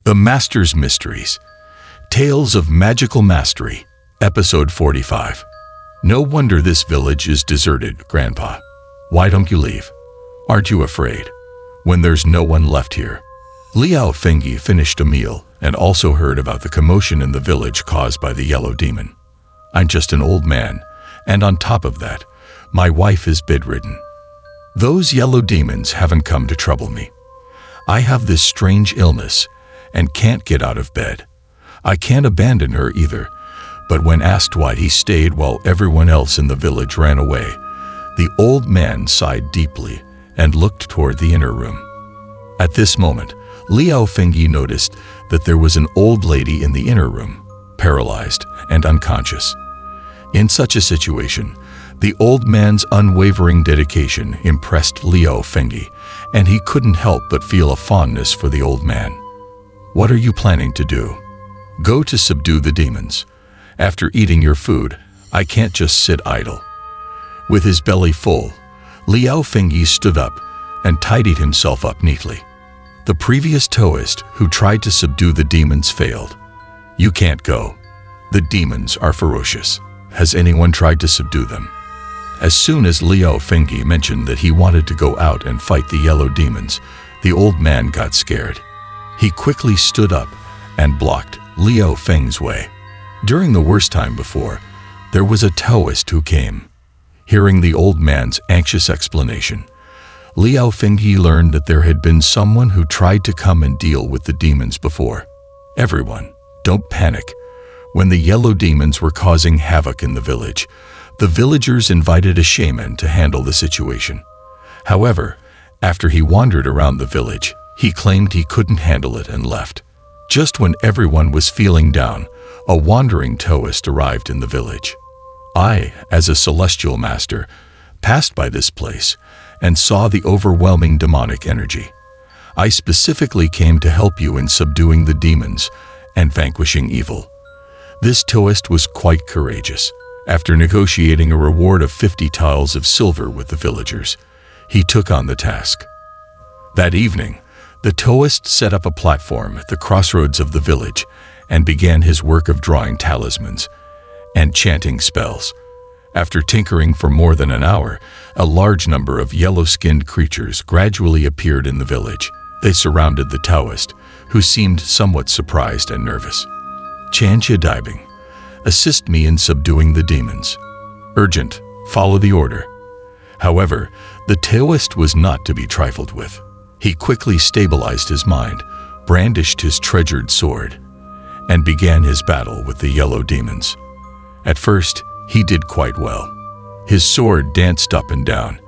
The Master's Mysteries. Tales of Magical Mastery. Episode 45. No wonder this village is deserted, Grandpa. Why don't you leave? Aren't you afraid? When there's no one left here. Liao Fengyi finished a meal and also heard about the commotion in the village caused by the yellow demon. I'm just an old man, and on top of that, my wife is bedridden. Those yellow demons haven't come to trouble me. I have this strange illness and can't get out of bed. I can't abandon her either, but when asked why he stayed while everyone else in the village ran away, the old man sighed deeply and looked toward the inner room. At this moment, Liao Fengyi noticed that there was an old lady in the inner room, paralyzed and unconscious. In such a situation, the old man's unwavering dedication impressed Liao Fengyi, and he couldn't help but feel a fondness for the old man. What are you planning to do? Go to subdue the demons. After eating your food, I can't just sit idle. With his belly full, Liao Fengyi stood up and tidied himself up neatly. The previous Taoist who tried to subdue the demons failed. You can't go. The demons are ferocious. Has anyone tried to subdue them? As soon as Liao Fengyi mentioned that he wanted to go out and fight the yellow demons, the old man got scared. He quickly stood up and blocked Liao Feng's way. During the worst time before, there was a Taoist who came. Hearing the old man's anxious explanation, Liao Fengyi learned that there had been someone who tried to come and deal with the demons before. Everyone, don't panic. When the yellow demons were causing havoc in the village, the villagers invited a shaman to handle the situation. However, after he wandered around the village, he claimed he couldn't handle it and left. Just when everyone was feeling down, a wandering Taoist arrived in the village. I, as a celestial master, passed by this place and saw the overwhelming demonic energy. I specifically came to help you in subduing the demons and vanquishing evil. This Taoist was quite courageous. After negotiating a reward of 50 tiles of silver with the villagers, he took on the task. That evening, the Taoist set up a platform at the crossroads of the village and began his work of drawing talismans and chanting spells. After tinkering for more than an hour, a large number of yellow-skinned creatures gradually appeared in the village. They surrounded the Taoist, who seemed somewhat surprised and nervous. Chanjia Daibing, assist me in subduing the demons. Urgent, follow the order. However, the Taoist was not to be trifled with. He quickly stabilized his mind, brandished his treasured sword, and began his battle with the yellow demons. At first, he did quite well. His sword danced up and down,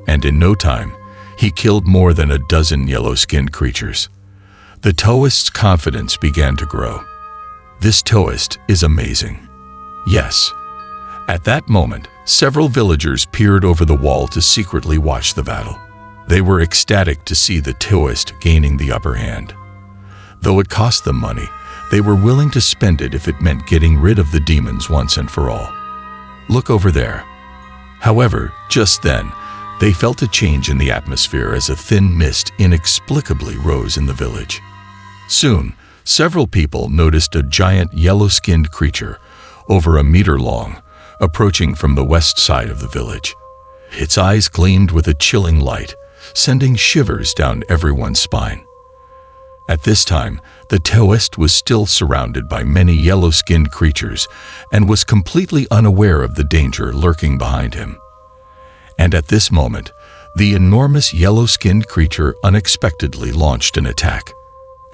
and in no time, he killed more than a dozen yellow-skinned creatures. The Taoist's confidence began to grow. This Taoist is amazing. Yes. At that moment, several villagers peered over the wall to secretly watch the battle. They were ecstatic to see the Taoist gaining the upper hand. Though it cost them money, they were willing to spend it if it meant getting rid of the demons once and for all. Look over there. However, just then, they felt a change in the atmosphere as a thin mist inexplicably rose in the village. Soon, several people noticed a giant yellow-skinned creature, over a meter long, approaching from the west side of the village. Its eyes gleamed with a chilling light, sending shivers down everyone's spine. At this time, the Taoist was still surrounded by many yellow-skinned creatures and was completely unaware of the danger lurking behind him. And at this moment, the enormous yellow-skinned creature unexpectedly launched an attack.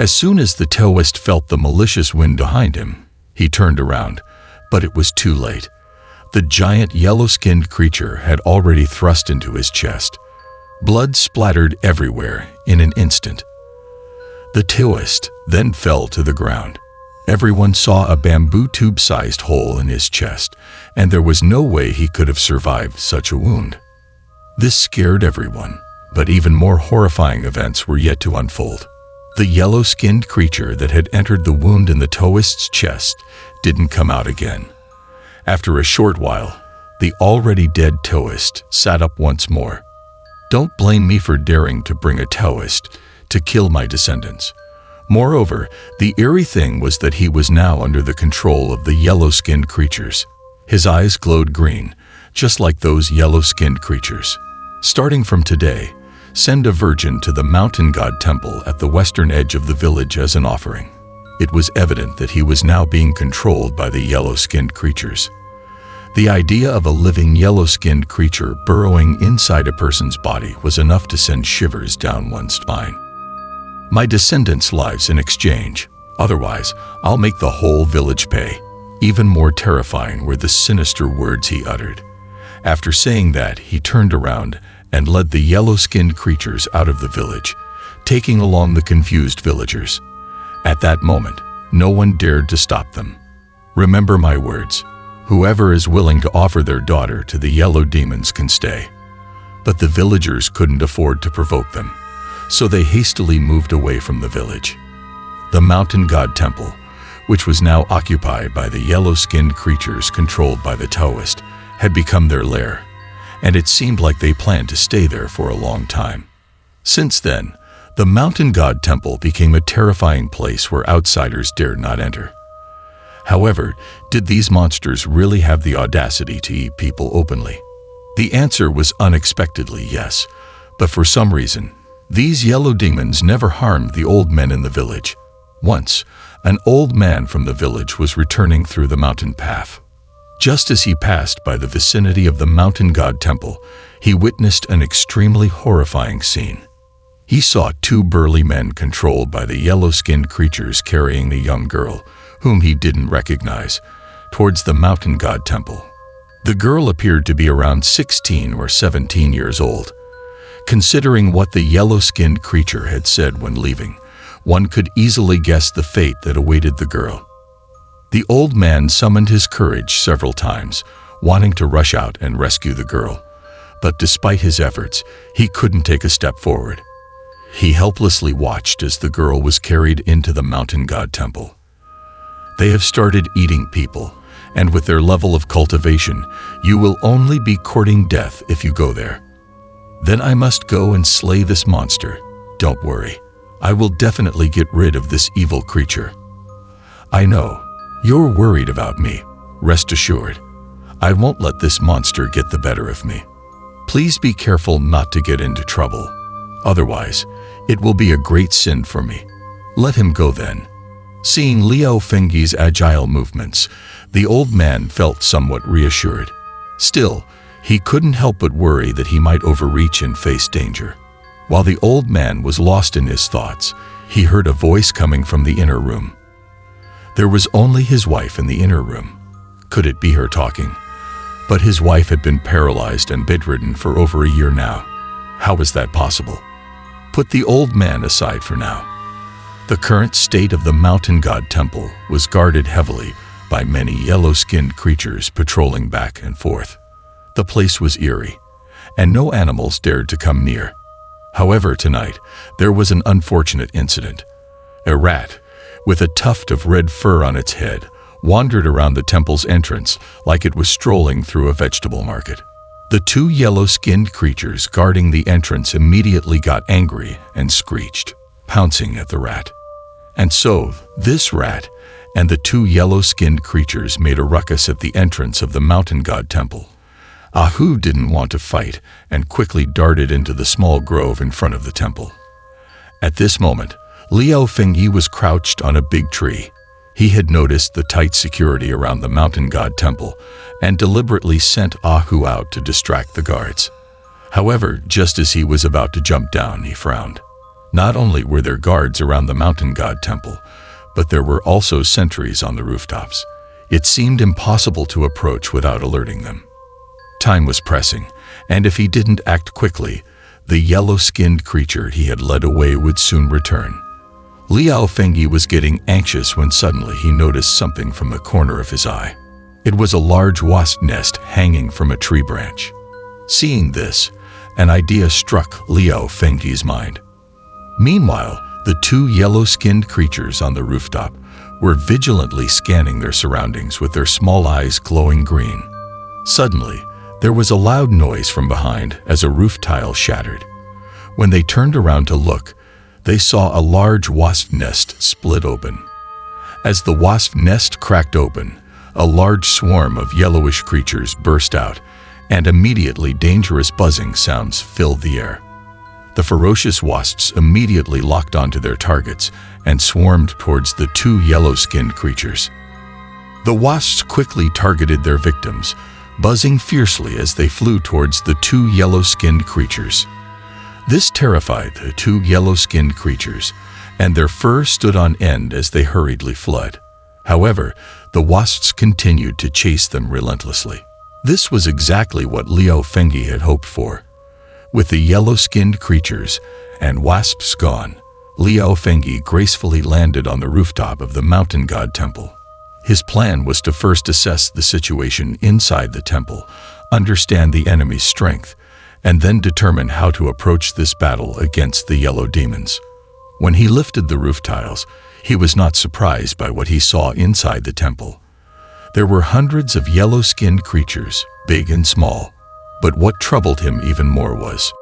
As soon as the Taoist felt the malicious wind behind him, he turned around, but it was too late. The giant yellow-skinned creature had already thrust into his chest. Blood splattered everywhere in an instant. The Taoist then fell to the ground. Everyone saw a bamboo tube-sized hole in his chest, and there was no way he could have survived such a wound. This scared everyone, but even more horrifying events were yet to unfold. The yellow-skinned creature that had entered the wound in the Taoist's chest didn't come out again. After a short while, the already dead Taoist sat up once more. Don't blame me for daring to bring a Taoist to kill my descendants. Moreover, the eerie thing was that he was now under the control of the yellow-skinned creatures. His eyes glowed green, just like those yellow-skinned creatures. Starting from today, send a virgin to the mountain god temple at the western edge of the village as an offering. It was evident that he was now being controlled by the yellow-skinned creatures. The idea of a living yellow-skinned creature burrowing inside a person's body was enough to send shivers down one's spine. My descendants' lives in exchange. Otherwise, I'll make the whole village pay. Even more terrifying were the sinister words he uttered. After saying that, he turned around and led the yellow-skinned creatures out of the village, taking along the confused villagers. At that moment, no one dared to stop them. Remember my words. Whoever is willing to offer their daughter to the yellow demons can stay. But the villagers couldn't afford to provoke them, so they hastily moved away from the village. The mountain god temple, which was now occupied by the yellow-skinned creatures controlled by the Taoist, had become their lair, and it seemed like they planned to stay there for a long time. Since then, the mountain god temple became a terrifying place where outsiders dared not enter. However, did these monsters really have the audacity to eat people openly? The answer was unexpectedly yes, but for some reason, these yellow demons never harmed the old men in the village. Once, an old man from the village was returning through the mountain path. Just as he passed by the vicinity of the mountain god temple, he witnessed an extremely horrifying scene. He saw two burly men controlled by the yellow-skinned creatures carrying a young girl, whom he didn't recognize, towards the mountain god temple. The girl appeared to be around 16 or 17 years old. Considering what the yellow-skinned creature had said when leaving, one could easily guess the fate that awaited the girl. The old man summoned his courage several times, wanting to rush out and rescue the girl, but despite his efforts, he couldn't take a step forward. He helplessly watched as the girl was carried into the mountain god temple. They have started eating people, and with their level of cultivation, you will only be courting death if you go there. Then I must go and slay this monster. Don't worry, I will definitely get rid of this evil creature. I know, you're worried about me. Rest assured, I won't let this monster get the better of me. Please be careful not to get into trouble. Otherwise, it will be a great sin for me. Let him go then. Seeing Liao Fengyi's agile movements, the old man felt somewhat reassured. Still, he couldn't help but worry that he might overreach and face danger. While the old man was lost in his thoughts, he heard a voice coming from the inner room. There was only his wife in the inner room. Could it be her talking? But his wife had been paralyzed and bedridden for over a year now. How was that possible? Put the old man aside for now. The current state of the mountain god temple was guarded heavily by many yellow-skinned creatures patrolling back and forth. The place was eerie, and no animals dared to come near. However, tonight, there was an unfortunate incident. A rat, with a tuft of red fur on its head, wandered around the temple's entrance like it was strolling through a vegetable market. The two yellow-skinned creatures guarding the entrance immediately got angry and screeched, pouncing at the rat. And so, this rat and the two yellow-skinned creatures made a ruckus at the entrance of the mountain god temple. Ahu didn't want to fight and quickly darted into the small grove in front of the temple. At this moment, Liao Fengyi was crouched on a big tree. He had noticed the tight security around the mountain god temple and deliberately sent Ahu out to distract the guards. However, just as he was about to jump down, he frowned. Not only were there guards around the mountain god temple, but there were also sentries on the rooftops. It seemed impossible to approach without alerting them. Time was pressing, and if he didn't act quickly, the yellow-skinned creature he had led away would soon return. Liao Fengyi was getting anxious when suddenly he noticed something from the corner of his eye. It was a large wasp nest hanging from a tree branch. Seeing this, an idea struck Liao Fengyi's mind. Meanwhile, the two yellow-skinned creatures on the rooftop were vigilantly scanning their surroundings with their small eyes glowing green. Suddenly, there was a loud noise from behind as a roof tile shattered. When they turned around to look, they saw a large wasp nest split open. As the wasp nest cracked open, a large swarm of yellowish creatures burst out, and immediately dangerous buzzing sounds filled the air. The ferocious wasps immediately locked onto their targets and swarmed towards the two yellow-skinned creatures. The wasps quickly targeted their victims, buzzing fiercely as they flew towards the two yellow-skinned creatures. This terrified the two yellow-skinned creatures, and their fur stood on end as they hurriedly fled. However, the wasps continued to chase them relentlessly. This was exactly what Liu Fengyi had hoped for. With the yellow-skinned creatures and wasps gone, Liu Fengyi gracefully landed on the rooftop of the mountain god temple. His plan was to first assess the situation inside the temple, understand the enemy's strength, and then determine how to approach this battle against the yellow demons. When he lifted the roof tiles, he was not surprised by what he saw inside the temple. There were hundreds of yellow-skinned creatures, big and small, but what troubled him even more was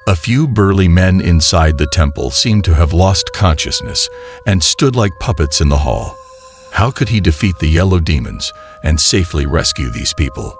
a few burly men inside the temple seemed to have lost consciousness and stood like puppets in the hall. How could he defeat the yellow demons and safely rescue these people?